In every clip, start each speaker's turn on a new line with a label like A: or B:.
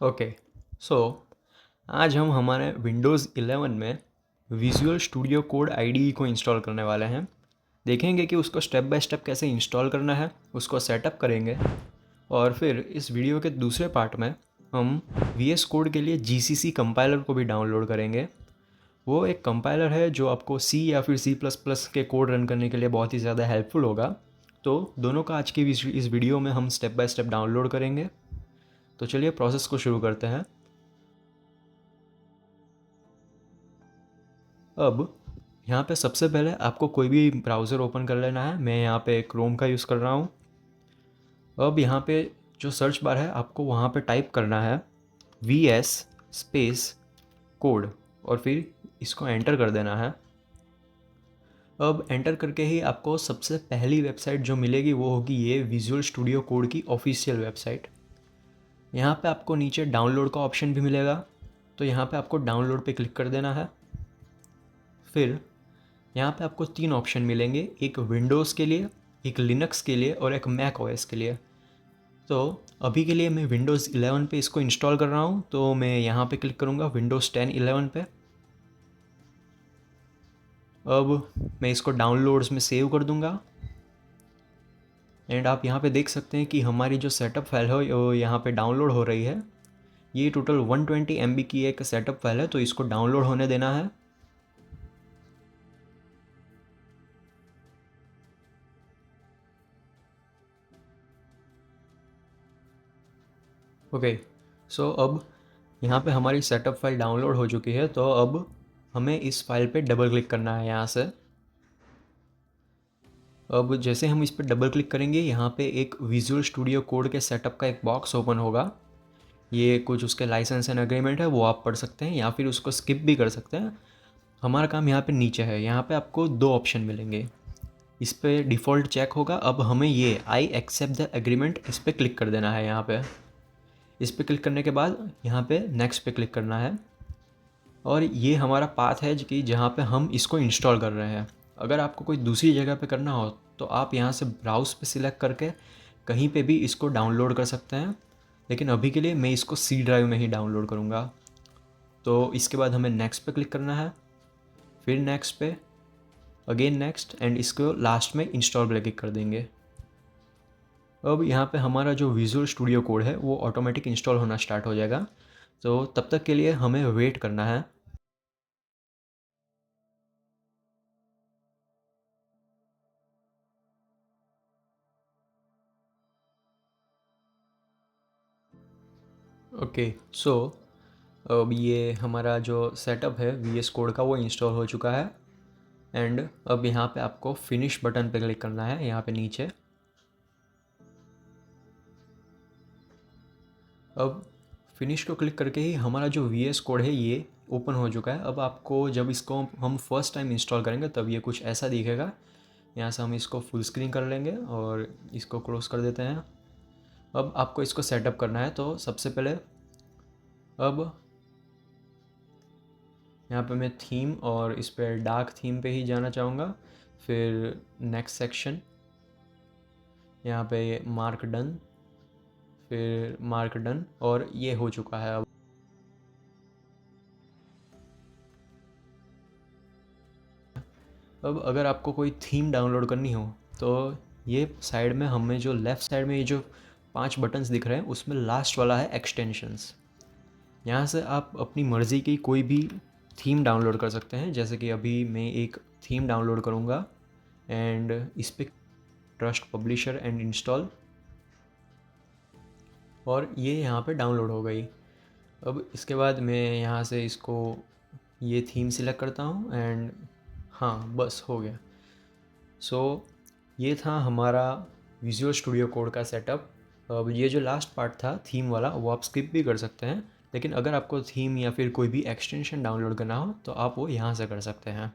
A: Okay, सो आज हम हमारे विंडोज़ 11 में विजुअल स्टूडियो कोड आईडीई को इंस्टॉल करने वाले हैं। देखेंगे कि उसको स्टेप बाय स्टेप कैसे इंस्टॉल करना है, उसको सेटअप करेंगे और फिर इस वीडियो के दूसरे पार्ट में हम वीएस कोड के लिए जीसीसी कंपाइलर को भी डाउनलोड करेंगे। वो एक कंपाइलर है जो आपको सी या फिर सी प्लस प्लस के कोड रन करने के लिए बहुत ही ज़्यादा हेल्पफुल होगा। तो दोनों का आज की इस वीडियो में हम स्टेप बाय स्टेप डाउनलोड करेंगे। तो चलिए प्रोसेस को शुरू करते हैं। अब यहाँ पे सबसे पहले आपको कोई भी ब्राउज़र ओपन कर लेना है। मैं यहाँ पे क्रोम का यूज़ कर रहा हूँ। अब यहाँ पे जो सर्च बार है आपको वहाँ पे टाइप करना है VS स्पेस कोड और फिर इसको एंटर कर देना है। अब एंटर करके ही आपको सबसे पहली वेबसाइट जो मिलेगी वो होगी ये विजुअल स्टूडियो कोड की ऑफिशियल वेबसाइट। यहाँ पे आपको नीचे डाउनलोड का ऑप्शन भी मिलेगा, तो यहाँ पे आपको डाउनलोड पे क्लिक कर देना है। फिर यहाँ पे आपको 3 ऑप्शन मिलेंगे, एक विंडोज़ के लिए, एक लिनक्स के लिए और एक मैक ओएस के लिए। तो अभी के लिए मैं विंडोज़ 11 पे इसको इंस्टॉल कर रहा हूँ, तो मैं यहाँ पे क्लिक करूँगा विंडोज़ 10 11 पे। अब मैं इसको डाउनलोड्स में सेव कर दूँगा एंड आप यहाँ पे देख सकते हैं कि हमारी जो सेटअप फाइल है वो यहाँ पे डाउनलोड हो रही है। ये टोटल 120 MB की एक सेटअप फाइल है, तो इसको डाउनलोड होने देना है। ओके, सो अब यहाँ पे हमारी सेटअप फाइल डाउनलोड हो चुकी है, तो अब हमें इस फाइल पे डबल क्लिक करना है यहाँ से। अब जैसे हम इस पर डबल क्लिक करेंगे, यहाँ पे एक विजुअल स्टूडियो कोड के सेटअप का एक बॉक्स ओपन होगा। ये कुछ उसके लाइसेंस एंड एग्रीमेंट है, वो आप पढ़ सकते हैं या फिर उसको स्किप भी कर सकते हैं। हमारा काम यहाँ पे नीचे है। यहाँ पे आपको 2 ऑप्शन मिलेंगे, इस पर डिफ़ॉल्ट चेक होगा। अब हमें ये आई एक्सेप्ट द एग्रीमेंट इस पर क्लिक कर देना है। यहाँ पे इस पर क्लिक करने के बाद यहाँ पे नेक्स्ट पे क्लिक करना है और ये हमारा पाथ है कि जहाँ पे हम इसको इंस्टॉल कर रहे हैं। अगर आपको कोई दूसरी जगह पे करना हो तो आप यहाँ से ब्राउज़ पे सिलेक्ट करके कहीं पे भी इसको डाउनलोड कर सकते हैं, लेकिन अभी के लिए मैं इसको सी ड्राइव में ही डाउनलोड करूँगा। तो इसके बाद हमें नेक्स्ट पे क्लिक करना है, फिर नेक्स्ट पे, अगेन नेक्स्ट एंड इसको लास्ट में इंस्टॉल पे क्लिक कर देंगे। अब यहाँ पे हमारा जो विजुअल स्टूडियो कोड है वो ऑटोमेटिक इंस्टॉल होना स्टार्ट हो जाएगा। तो तब तक के लिए हमें वेट करना है। ओके, सो अब ये हमारा जो सेटअप है VS कोड का वो इंस्टॉल हो चुका है एंड अब यहाँ पे आपको फिनिश बटन पे क्लिक करना है यहाँ पे नीचे। अब फिनिश को क्लिक करके ही हमारा जो VS कोड है ये ओपन हो चुका है। अब आपको जब इसको हम फर्स्ट टाइम इंस्टॉल करेंगे तब ये कुछ ऐसा दिखेगा। यहाँ से हम इसको फुल स्क्रीन कर लेंगे और इसको क्लोज कर देते हैं। अब आपको इसको सेटअप करना है, तो सबसे पहले अब यहाँ पे मैं थीम और इस पर डार्क थीम पे ही जाना चाहूँगा। फिर नेक्स्ट सेक्शन, यहाँ पे मार्क डन, फिर मार्क डन और ये हो चुका है। अब अगर आपको कोई थीम डाउनलोड करनी हो तो ये साइड में हमें जो लेफ़्ट साइड में ये जो 5 बटन्स दिख रहे हैं उसमें लास्ट वाला है एक्सटेंशंस। यहाँ से आप अपनी मर्ज़ी की कोई भी थीम डाउनलोड कर सकते हैं। जैसे कि अभी मैं एक थीम डाउनलोड करूँगा एंड इस पर ट्रस्ट पब्लिशर एंड इंस्टॉल, और ये यहाँ पे डाउनलोड हो गई। अब इसके बाद मैं यहाँ से इसको ये थीम सिलेक्ट करता हूँ एंड हाँ बस हो गया। सो ये था हमारा विजुअल स्टूडियो कोड का सेटअप। अब ये जो लास्ट पार्ट था थीम वाला वो आप स्किप भी कर सकते हैं, लेकिन अगर आपको थीम या फिर कोई भी एक्सटेंशन डाउनलोड करना हो तो आप वो यहाँ से कर सकते हैं।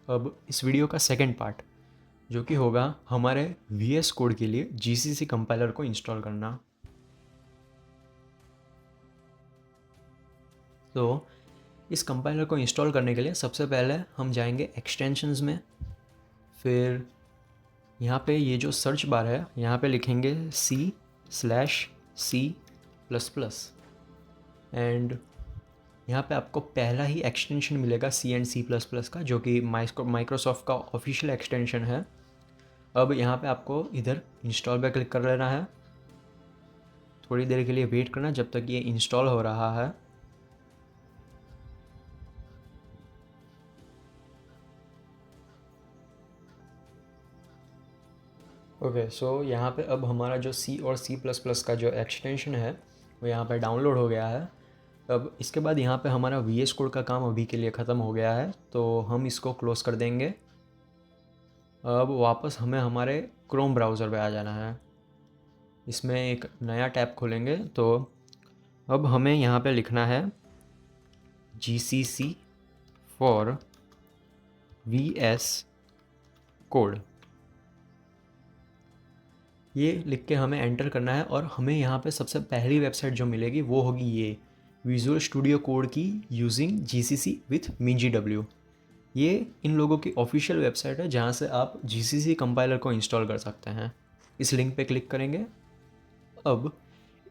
A: अब इस वीडियो का सेकंड पार्ट जो कि होगा हमारे VS कोड के लिए GCC कंपाइलर को इंस्टॉल करना। तो इस कंपाइलर को इंस्टॉल करने के लिए सबसे पहले हम जाएंगे एक्सटेंशंस में, फिर यहाँ पे ये जो सर्च बार है यहाँ पे लिखेंगे C/C++ प्लस प्लस। एंड यहाँ पे आपको पहला ही एक्सटेंशन मिलेगा C++ का, जो कि माइक्रोसॉफ्ट का ऑफिशियल एक्सटेंशन है। अब यहाँ पे आपको इधर इंस्टॉल पे क्लिक कर लेना है। थोड़ी देर के लिए वेट करना जब तक ये इंस्टॉल हो रहा है। ओके, सो यहाँ पे अब हमारा जो C और C++ का जो एक्सटेंशन है वो यहाँ पे डाउनलोड हो गया है। अब इसके बाद यहाँ पे हमारा VS कोड का काम अभी के लिए ख़त्म हो गया है, तो हम इसको क्लोज़ कर देंगे। अब वापस हमें हमारे क्रोम ब्राउज़र पे आ जाना है। इसमें एक नया टैब खोलेंगे, तो अब हमें यहाँ पे लिखना है GCC फॉर VS कोड। ये लिख के हमें एंटर करना है और हमें यहाँ पे सबसे पहली वेबसाइट जो मिलेगी वो होगी ये विजुअल स्टूडियो कोड की यूजिंग GCC विथ MinGW। ये इन लोगों की ऑफिशियल वेबसाइट है जहाँ से आप GCC कंपाइलर को इंस्टॉल कर सकते हैं। इस लिंक पे क्लिक करेंगे। अब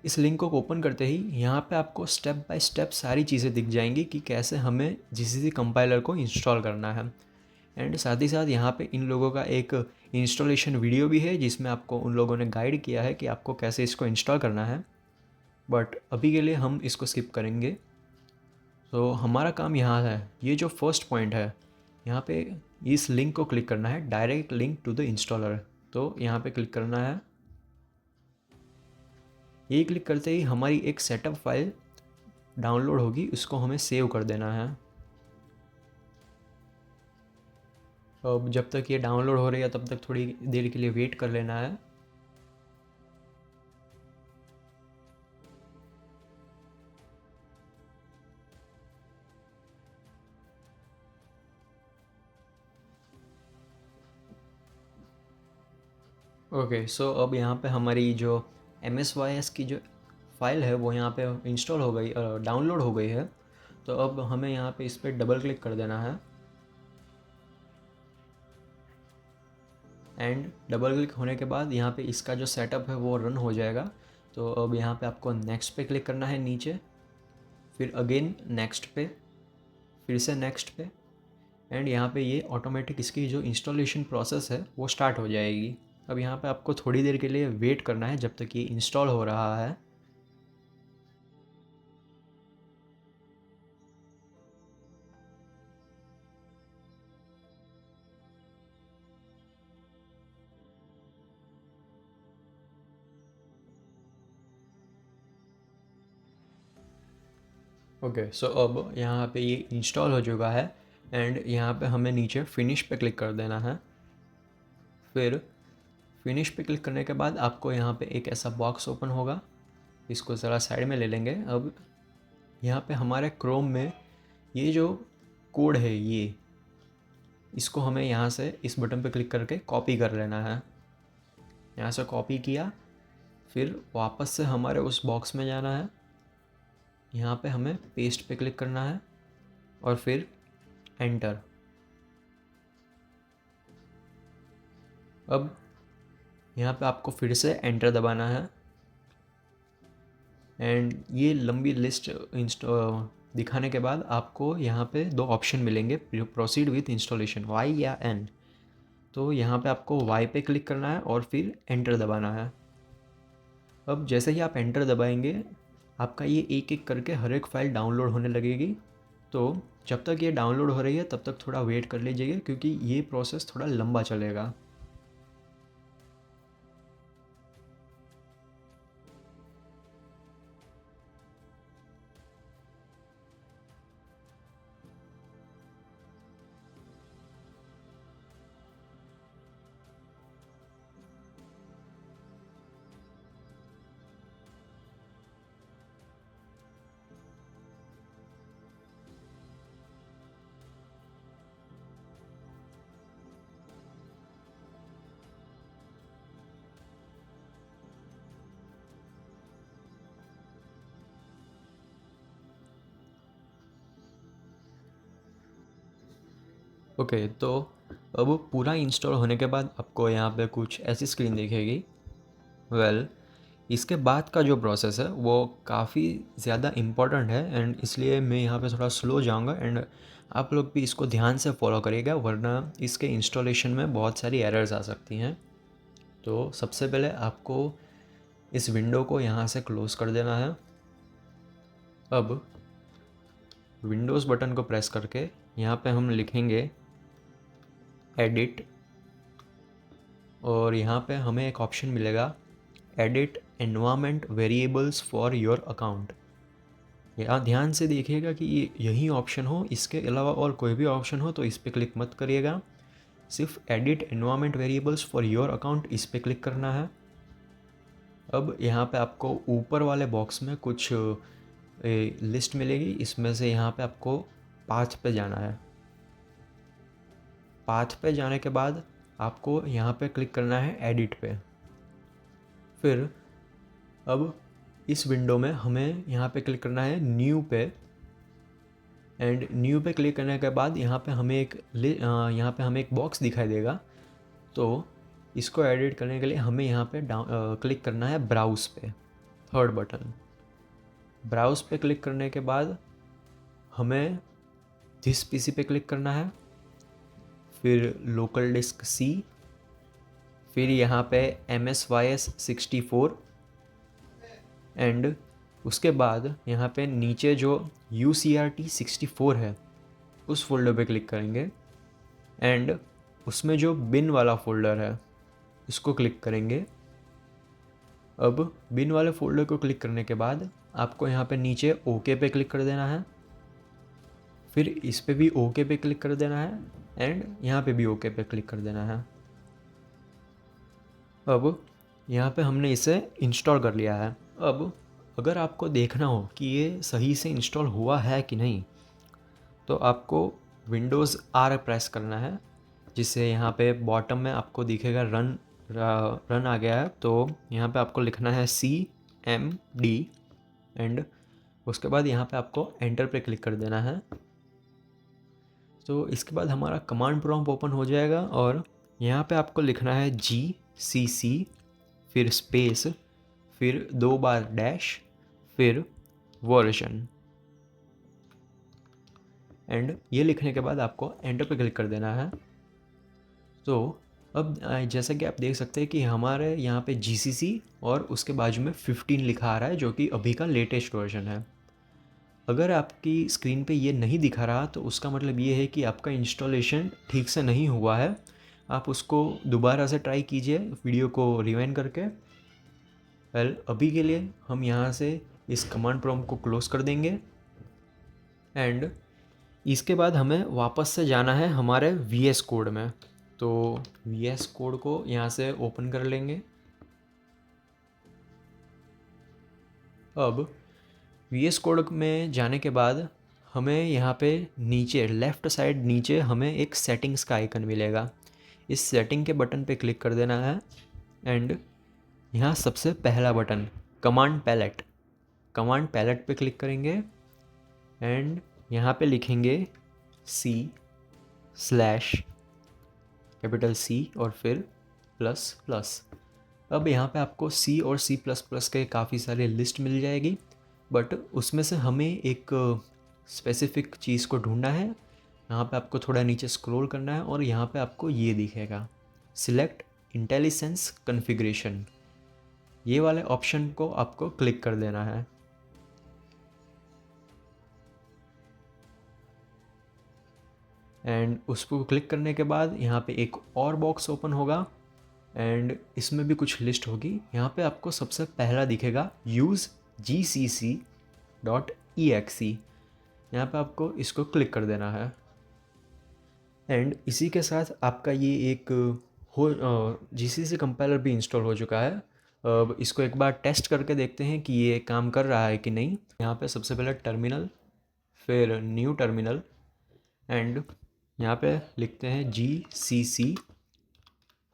A: इस लिंक को ओपन करते ही यहाँ पे आपको स्टेप बाय स्टेप सारी चीज़ें दिख जाएंगी कि कैसे हमें GCC कंपाइलर को इंस्टॉल करना है। एंड साथ ही साथ यहाँ पे इन लोगों का एक इंस्टॉलेशन वीडियो भी है जिसमें आपको उन लोगों ने गाइड किया है कि आपको कैसे इसको इंस्टॉल करना है, बट अभी के लिए हम इसको स्किप करेंगे। तो हमारा काम यहाँ है, ये जो फर्स्ट पॉइंट है यहाँ पे इस लिंक को क्लिक करना है, direct link to the installer. तो यहाँ पे क्लिक करना है। ये क्लिक करते ही हमारी एक सेटअप फाइल डाउनलोड होगी, उसको हमें सेव कर देना है। अब जब तक ये डाउनलोड हो रही है तब तक थोड़ी देर के लिए वेट कर लेना है। ओके, सो अब यहाँ पे हमारी जो MSYS की जो फाइल है वो यहाँ पे इंस्टॉल हो गई, डाउनलोड हो गई है। तो अब हमें यहाँ पे इस पर डबल क्लिक कर देना है एंड डबल क्लिक होने के बाद यहाँ पे इसका जो सेटअप है वो रन हो जाएगा। तो अब यहाँ पे आपको नेक्स्ट पे क्लिक करना है नीचे, फिर अगेन नेक्स्ट पे, फिर से नेक्स्ट पे, एंड यहाँ पे ये ऑटोमेटिक इसकी जो इंस्टॉलेशन प्रोसेस है वो स्टार्ट हो जाएगी। अब यहाँ पे आपको थोड़ी देर के लिए वेट करना है जब तक ये इंस्टॉल हो रहा है। ओके, सो अब यहाँ पे ये इंस्टॉल हो चुका है एंड यहाँ पे हमें नीचे फिनिश पे क्लिक कर देना है। फिर फिनिश पे क्लिक करने के बाद आपको यहाँ पे एक ऐसा बॉक्स ओपन होगा, इसको ज़रा साइड में ले लेंगे। अब यहाँ पे हमारे क्रोम में ये जो कोड है ये, इसको हमें यहाँ से इस बटन पे क्लिक करके कॉपी कर लेना है। यहाँ से कॉपी किया, फिर वापस से हमारे उस बॉक्स में जाना है, यहाँ पे हमें पेस्ट पे क्लिक करना है और फिर एंटर। अब यहाँ पे आपको फिर से एंटर दबाना है एंड ये लंबी लिस्ट दिखाने के बाद आपको यहाँ पे दो ऑप्शन मिलेंगे, प्रोसीड विथ इंस्टॉलेशन, Y या N। तो यहाँ पे आपको Y पे क्लिक करना है और फिर एंटर दबाना है। अब जैसे ही आप एंटर दबाएंगे आपका ये एक एक करके हर एक फ़ाइल डाउनलोड होने लगेगी। तो जब तक ये डाउनलोड हो रही है तब तक थोड़ा वेट कर लीजिएगा क्योंकि ये प्रोसेस थोड़ा लंबा चलेगा। ओके, तो अब पूरा इंस्टॉल होने के बाद आपको यहाँ पे कुछ ऐसी स्क्रीन दिखेगी। वेल, इसके बाद का जो प्रोसेस है वो काफ़ी ज़्यादा इम्पोर्टेंट है एंड इसलिए मैं यहाँ पे थोड़ा स्लो जाऊँगा एंड आप लोग भी इसको ध्यान से फॉलो करिएगा, वरना इसके इंस्टॉलेशन में बहुत सारी एरर्स आ सकती हैं। तो सबसे पहले आपको इस विंडो को यहाँ से क्लोज़ कर देना है। अब विंडोज़ बटन को प्रेस करके यहाँ पे हम लिखेंगे एडिट, और यहाँ पे हमें एक ऑप्शन मिलेगा edit environment variables for your account. यहाँ ध्यान से देखिएगा कि यही ऑप्शन हो, इसके अलावा और कोई भी ऑप्शन हो तो इस पर क्लिक मत करिएगा, सिर्फ edit environment variables for your account इस पर क्लिक करना है। अब यहाँ पे आपको ऊपर वाले बॉक्स में कुछ लिस्ट मिलेगी, इसमें से यहाँ पे आपको पाथ पे जाना है। पाथ पे जाने के बाद आपको यहाँ पे क्लिक करना है एडिट पे। फिर अब इस विंडो में हमें यहाँ पे क्लिक करना है न्यू पे, एंड न्यू पे क्लिक करने के बाद यहाँ पे हमें एक बॉक्स दिखाई देगा। तो इसको एडिट करने के लिए हमें यहाँ पे क्लिक करना है ब्राउज़ पे, थर्ड बटन। ब्राउज़ पे क्लिक करने के बाद हमें दिस पीसी पे क्लिक करना है, फिर लोकल डिस्क सी, फिर यहाँ पे MSYS64 एंड उसके बाद यहाँ पे नीचे जो UCRT64 है उस फोल्डर पे क्लिक करेंगे एंड उसमें जो बिन वाला फोल्डर है उसको क्लिक करेंगे। अब बिन वाले फोल्डर को क्लिक करने के बाद आपको यहाँ पे नीचे ओके पे क्लिक कर देना है, फिर इस पे भी ओके पे क्लिक कर देना है एंड यहाँ पे भी ओके पे क्लिक कर देना है। अब यहाँ पे हमने इसे इंस्टॉल कर लिया है। अब अगर आपको देखना हो कि ये सही से इंस्टॉल हुआ है कि नहीं, तो आपको विंडोज़ R प्रेस करना है, जिससे यहाँ पे बॉटम में आपको दिखेगा रन आ गया है। तो यहाँ पे आपको लिखना है CMD एंड उसके बाद यहाँ पे आपको एंटर पे क्लिक कर देना है। तो इसके बाद हमारा कमांड प्रॉम्प्ट ओपन हो जाएगा और यहाँ पे आपको लिखना है GCC, फिर स्पेस, फिर 2 बार डैश, फिर वर्जन, एंड ये लिखने के बाद आपको एंटर पे क्लिक कर देना है। तो अब जैसा कि आप देख सकते हैं कि हमारे यहाँ पे GCC और उसके बाजू में 15 लिखा आ रहा है, जो कि अभी का लेटेस्ट वर्जन है। अगर आपकी स्क्रीन पे ये नहीं दिखा रहा तो उसका मतलब ये है कि आपका इंस्टॉलेशन ठीक से नहीं हुआ है। आप उसको दोबारा से ट्राई कीजिए वीडियो को रिवाइंड करके। अभी के लिए हम यहाँ से इस कमांड प्रॉम्प्ट को क्लोज कर देंगे एंड इसके बाद हमें वापस से जाना है हमारे VS कोड में। तो VS कोड को यहाँ से ओपन कर लेंगे। अब VS कोड में जाने के बाद हमें यहाँ पे नीचे लेफ़्ट साइड नीचे हमें एक सेटिंग्स का आइकन मिलेगा। इस सेटिंग के बटन पे क्लिक कर देना है एंड यहाँ सबसे पहला बटन कमांड पैलेट पे क्लिक करेंगे एंड यहाँ पे लिखेंगे C/C और फिर ++। अब यहाँ पे आपको C और C++ के काफ़ी सारे लिस्ट मिल जाएगी, बट उसमें से हमें एक स्पेसिफिक चीज़ को ढूंढना है। यहाँ पे आपको थोड़ा नीचे स्क्रॉल करना है और यहाँ पे आपको ये दिखेगा सिलेक्ट इंटेलिसेंस कॉन्फ़िगरेशन, ये वाले ऑप्शन को आपको क्लिक कर देना है। एंड उसको क्लिक करने के बाद यहाँ पे एक और बॉक्स ओपन होगा एंड इसमें भी कुछ लिस्ट होगी। यहाँ पे आपको सबसे पहला दिखेगा यूज़ GCC.exe, यहाँ पे आपको इसको क्लिक कर देना है एंड इसी के साथ आपका ये एक GCC कंपाइलर भी इंस्टॉल हो चुका है। अब इसको एक बार टेस्ट करके देखते हैं कि ये काम कर रहा है कि नहीं। यहाँ पे सबसे पहले टर्मिनल, फिर न्यू टर्मिनल एंड यहाँ पे लिखते हैं GCC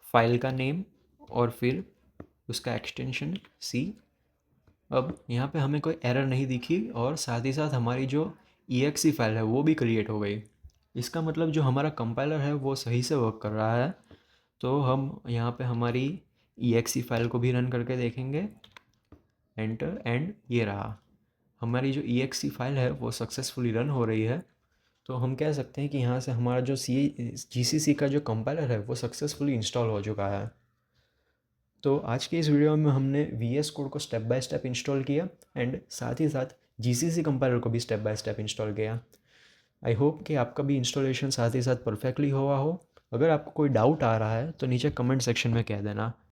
A: फाइल का नेम और फिर उसका एक्सटेंशन C। अब यहाँ पे हमें कोई एरर नहीं दिखी और साथ ही साथ हमारी जो exe फाइल है वो भी क्रिएट हो गई। इसका मतलब जो हमारा कंपाइलर है वो सही से वर्क कर रहा है। तो हम यहाँ पे हमारी exe फाइल को भी रन करके देखेंगे। एंटर, एंड ये रहा हमारी जो exe फाइल है वो सक्सेसफुली रन हो रही है। तो हम कह सकते हैं कि यहाँ से हमारा जो GCC का जो कंपाइलर है वो सक्सेसफुली इंस्टॉल हो चुका है। तो आज के इस वीडियो में हमने VS कोड को स्टेप बाय स्टेप इंस्टॉल किया एंड साथ ही साथ GCC कंपाइलर को भी स्टेप बाय स्टेप इंस्टॉल किया। आई होप कि आपका भी इंस्टॉलेशन साथ ही साथ परफेक्टली हुआ हो। अगर आपको कोई डाउट आ रहा है तो नीचे कमेंट सेक्शन में कह देना।